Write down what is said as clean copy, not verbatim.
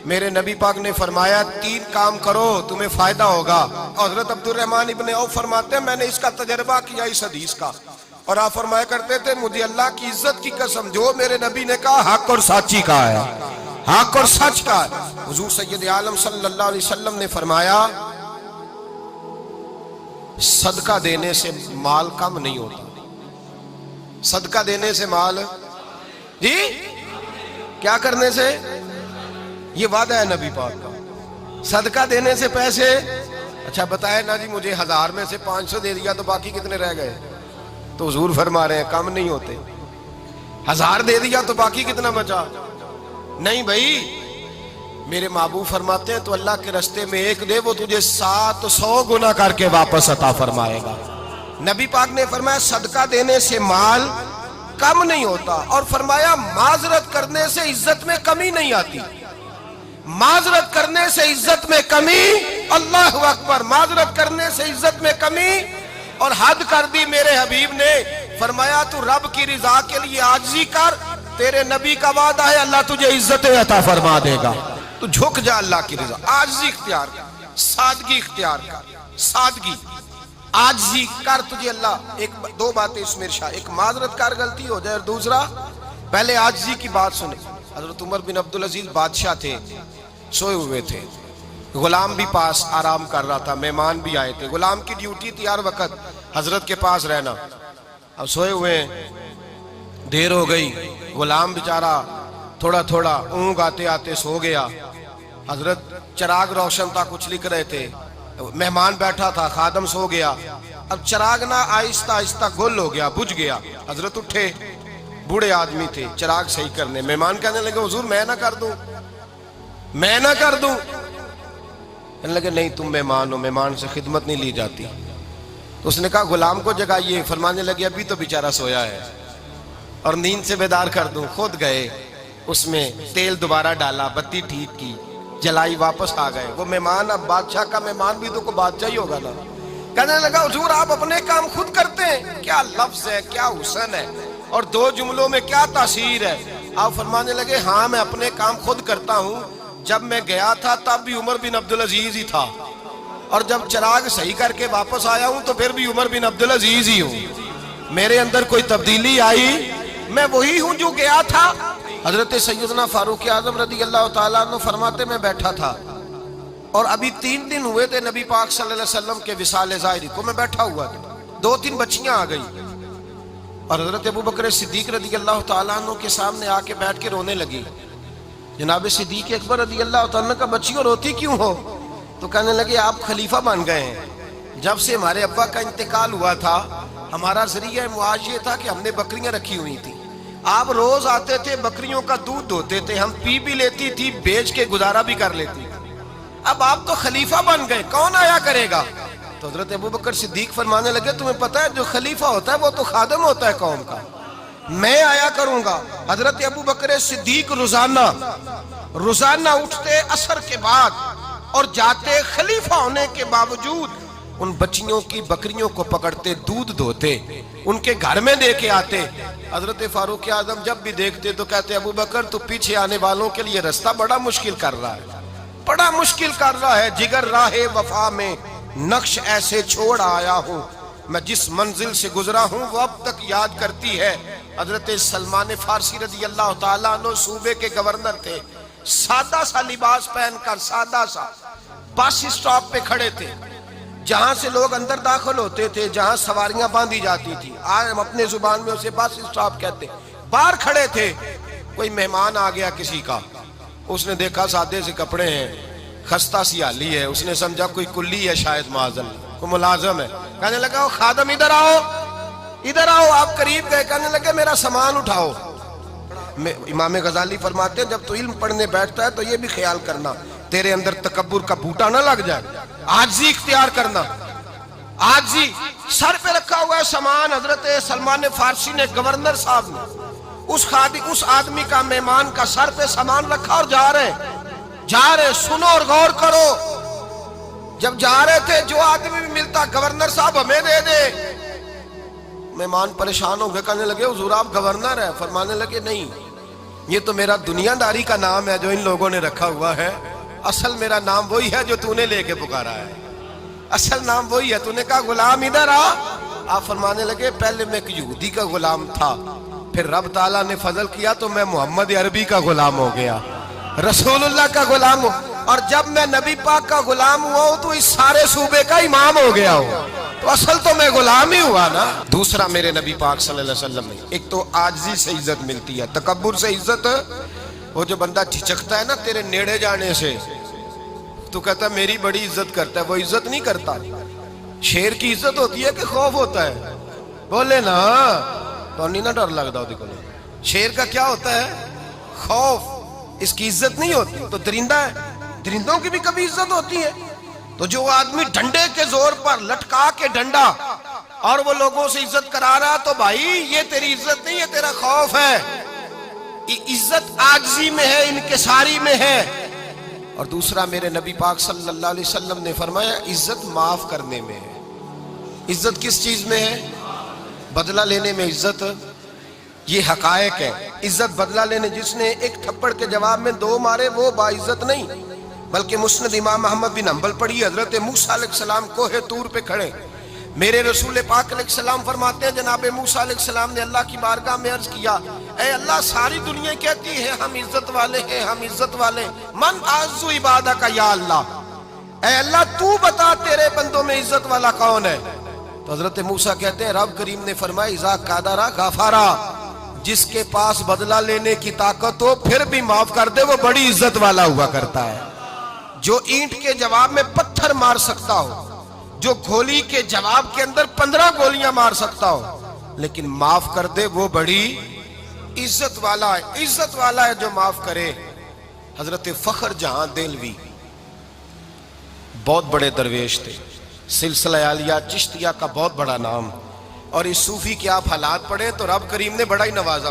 میرے نبی پاک نے فرمایا 3 کام کرو تمہیں فائدہ ہوگا. حضرت عبد الرحمن ابن عوف فرماتے ہیں میں نے اس کا تجربہ کیا اس حدیث کا, اور آپ فرمایا کرتے تھے مجھے اللہ کی عزت کی قسم جو میرے نبی نے کہا حق اور سچی کا ہے, حق اور سچ کا ہے. حضور سید عالم صلی اللہ علیہ وسلم نے فرمایا صدقہ دینے سے مال کم نہیں ہوتا. صدقہ دینے سے مال جی کیا کرنے سے, یہ وعدہ ہے نبی پاک کا. صدقہ دینے سے پیسے, اچھا بتائے نا جی مجھے 1000 میں سے 500 دے دیا تو باقی کتنے رہ گئے؟ تو حضور فرما رہے ہیں کم نہیں ہوتے. 1000 دے دیا تو باقی کتنا بچا؟ نہیں بھائی, میرے محبوب فرماتے ہیں تو اللہ کے رستے میں 1 دے وہ تجھے 700 گنا کر کے واپس عطا فرمائے گا. نبی پاک نے فرمایا صدقہ دینے سے مال کم نہیں ہوتا, اور فرمایا معذرت کرنے سے عزت میں کمی نہیں آتی. معذرت کرنے سے عزت میں کمی, اللہ اکبر, معذرت کرنے سے عزت میں کمی. اور حد کر دی میرے حبیب نے, فرمایا تو رب کی رضا کے لیے عاجزی کر, تیرے نبی کا وعدہ ہے اللہ تجھے عزت عطا فرما دے گا. تو جھک جا اللہ کی رضا, عاجزی اختیار کر, سادگی اختیار کر, سادگی عاجزی کر, تجھے اللہ. 2 باتیں اس میں ارشاد, ایک معذرت کر غلطی ہو جائے, اور دوسرا پہلے عاجزی کی بات سنیں. حضرت عمر بن عبدالعزیز بادشاہ تھے, سوئے ہوئے تھے, غلام بھی پاس آرام کر رہا تھا, مہمان بھی آئے تھے. غلام کی ڈیوٹی تھی ہر وقت حضرت کے پاس رہنا. اب سوئے ہوئے, دیر ہو گئی, غلام بیچارہ تھوڑا تھوڑا اونگ آتے آتے سو گیا. حضرت چراغ روشن تھا, کچھ لکھ رہے تھے, مہمان بیٹھا تھا, خادم سو گیا. اب چراغ نہ آہستہ آہستہ گل ہو گیا, بجھ گیا. حضرت اٹھے, بوڑھے آدمی تھے, چراغ صحیح کرنے. مہمان کہنے لگے حضور میں نہ کر دوں, میں نہ کر دوں. کہنے لگے نہیں تم مہمان ہو, مہمان سے خدمت نہیں لی جاتی. تو اس نے کہا غلام کو جگائیے. فرمانے لگے ابھی تو بیچارہ سویا ہے اور نیند سے بیدار کر دوں. خود گئے, اس میں تیل دوبارہ ڈالا, بتی ٹھیک کی, جلائی, واپس آ گئے. وہ مہمان, اب بادشاہ کا مہمان بھی تو کوئی بادشاہ ہی ہوگا نا. کہنے لگا حضور آپ اپنے کام خود کرتے ہیں, کیا لفظ ہے, کیا حسن ہے, اور 2 جملوں میں کیا تاثیر ہے. آپ فرمانے لگے ہاں میں اپنے کام خود کرتا ہوں. جب میں گیا تھا تب بھی عمر بن عبدالعزیز ہی تھا, اور جب چراغ صحیح کر کے واپس آیا ہوں تو پھر بھی عمر بن عبدالعزیز ہی ہوں. میرے اندر کوئی تبدیلی آئی, میں وہی ہوں جو گیا تھا. حضرت سیدنا فاروق اعظم رضی اللہ تعالیٰ عنہ فرماتے میں بیٹھا تھا, اور ابھی 3 دن ہوئے تھے نبی پاک صلی اللہ علیہ وسلم کے وصال ظاہری کو. میں بیٹھا ہوا تھا, 2-3 بچیاں آ گئی, اور حضرت ابو بکر صدیق رضی اللہ تعالیٰ عنہ کے سامنے آ کے بیٹھ کے رونے لگی. جناب صدیق اکبر رضی اللہ تعالیٰ عنہ کا بچیوں روتی کیوں ہو؟ تو کہنے لگے آپ خلیفہ بن گئے ہیں. جب سے ہمارے ابا کا انتقال ہوا تھا ہمارا ذریعہ معاش یہ تھا کہ ہم نے بکریاں رکھی ہوئی تھی. آپ روز آتے تھے, بکریوں کا دودھ دھوتے تھے, ہم پی بھی لیتی تھی, بیچ کے گزارا بھی کر لیتی. اب آپ تو خلیفہ بن گئے, کون آیا کرے گا؟ تو حضرت ابو بکر صدیق فرمانے لگے تمہیں پتہ ہے جو خلیفہ ہوتا ہے وہ تو خادم ہوتا ہے قوم کا, میں آیا کروں گا. حضرت ابو بکر صدیق روزانہ اٹھتے عصر کے بعد اور جاتے, خلیفہ ہونے کے باوجود ان بچیوں کی بکریوں کو پکڑتے, دودھ دھوتے, ان کے گھر میں دے کے آتے. حضرت فاروق اعظم جب بھی دیکھتے تو کہتے ابو بکر تو پیچھے آنے والوں کے لیے رستہ بڑا مشکل کر رہا ہے, بڑا مشکل کر رہا ہے. جگر راہ وفا میں نقش ایسے چھوڑ آیا ہوں, میں جس منزل سے گزرا ہوں وہ اب تک یاد کرتی ہے. حضرت سلمان فارسی رضی اللہ تعالیٰ عنہ صوبے کے گورنر تھے, سادہ سا لباس پہن کر, سادہ سا, بس اسٹاپ پہ کھڑے تھے, جہاں سے لوگ اندر داخل ہوتے تھے, جہاں سواریاں باندھی جاتی تھی, آج ہم اپنے زبان میں اسے بس اسٹاپ کہتے. باہر کھڑے تھے, کوئی مہمان آ گیا کسی کا, اس نے دیکھا سادے سے کپڑے ہیں, خستہ سی حالی ہے, اس نے سمجھا کوئی کلی ہے شاید, معاذ اللہ کوئی ملازم ہے. کہنے لگا خادم ادھر آؤ, ادھر آؤ. آپ قریب گئے, کہنے لگے میرا سامان اٹھاؤ. امام غزالی فرماتے ہیں جب تو علم پڑھنے بیٹھتا ہے تو یہ بھی خیال کرنا تیرے اندر تکبر کا بوٹا نہ لگ جائے, عاجزی اختیار کرنا. عاجزی, سر پہ رکھا ہوا ہے سامان. حضرت سلمان فارسی نے, گورنر صاحب نے, اس آدمی کا, مہمان کا سر پہ سامان رکھا اور جا رہے. سنو اور غور کرو. جب جا رہے تھے جو آدمی بھی ملتا گورنر صاحب ہمیں دے دے. مہمان پریشان ہو گئے, کہنے لگے حضور آپ گورنر ہیں؟ فرمانے لگے نہیں, یہ تو میرا دنیا داری کا نام ہے جو ان لوگوں نے رکھا ہوا ہے، اصل میرا نام وہی ہے جو تو نے لے کے پکارا ہے، اصل نام وہی ہے۔ تو نے کہا غلام ادھر آ، آپ فرمانے لگے پہلے میں ایک یہودی کا غلام تھا، پھر رب تعالیٰ نے فضل کیا تو میں محمد عربی کا غلام ہو گیا، رسول اللہ کا غلام ہوں، اور جب میں نبی پاک کا غلام ہوا ہوں تو اس سارے صوبے کا امام ہو گیا ہوں، تو اصل تو میں غلام ہی ہوا نا۔ دوسرا میرے نبی پاک صلی اللہ علیہ وسلم نے ایک تو عاجزی سے عزت ملتی ہے، تکبر سے عزت، وہ جو بندہ جھجکتا ہے نا تیرے نیڑے جانے سے، تو کہتا ہے میری بڑی عزت کرتا ہے، وہ عزت نہیں کرتا۔ شیر کی عزت ہوتی ہے کہ خوف ہوتا ہے؟ بولے نا تو نہیں نہ ڈر لگتا ہوتی کو۔ شیر کا کیا ہوتا ہے؟ خوف، اس کی عزت نہیں ہوتی۔ تو درندہ ہے، درندوں کی بھی کبھی عزت ہوتی ہے؟ تو جو آدمی ڈنڈے کے زور پر لٹکا کے ڈنڈا اور وہ لوگوں سے عزت کرا رہا، تو بھائی یہ تیری عزت نہیں ہے، تیرا خوف ہے۔ عزت عاجزی میں ہے، انکساری میں ہے۔ اور دوسرا میرے نبی پاک صلی اللہ علیہ وسلم نے فرمایا عزت معاف کرنے میں ہے۔ عزت کس چیز میں ہے؟ بدلہ لینے میں عزت، یہ حقائق ہے۔ عزت بدلہ لینے، جس نے ایک تھپڑ کے جواب میں 2 مارے وہ باعزت نہیں، بلکہ مسند امام احمد بن حنبل پڑھی، حضرت موسیٰ علیہ السلام کوہ طور پہ کھڑے، میرے رسول پاک علیہ السلام فرماتے ہیں جناب موسیٰ علیہ السلام نے اللہ کی بارگاہ میں عرض کیا، اے اللہ ساری دنیا کہتی ہے ہم عزت والے ہیں، ہم عزت والے، من اعز عبادہ کا یا اللہ، اے اللہ تو بتا تیرے بندوں میں عزت والا کون ہے؟ تو حضرت موسیٰ کہتے ہیں رب کریم نے فرمایا اذا قادرا غفارا، جس کے پاس بدلہ لینے کی طاقت ہو پھر بھی معاف کر دے وہ بڑی عزت والا ہوا کرتا ہے۔ جو اینٹ کے جواب میں پتھر مار سکتا ہو، جو گولی کے جواب کے اندر 15 گولیاں مار سکتا ہو، لیکن معاف کر دے وہ بڑی عزت والا ہے۔ عزت والا ہے جو معاف کرے۔ حضرت فخر جہاں دہلوی بہت بڑے درویش تھے، سلسلہ عالیہ چشتیہ کا بہت بڑا نام، اور اس صوفی کے آپ حالات پڑھیں تو رب کریم نے بڑا ہی نوازا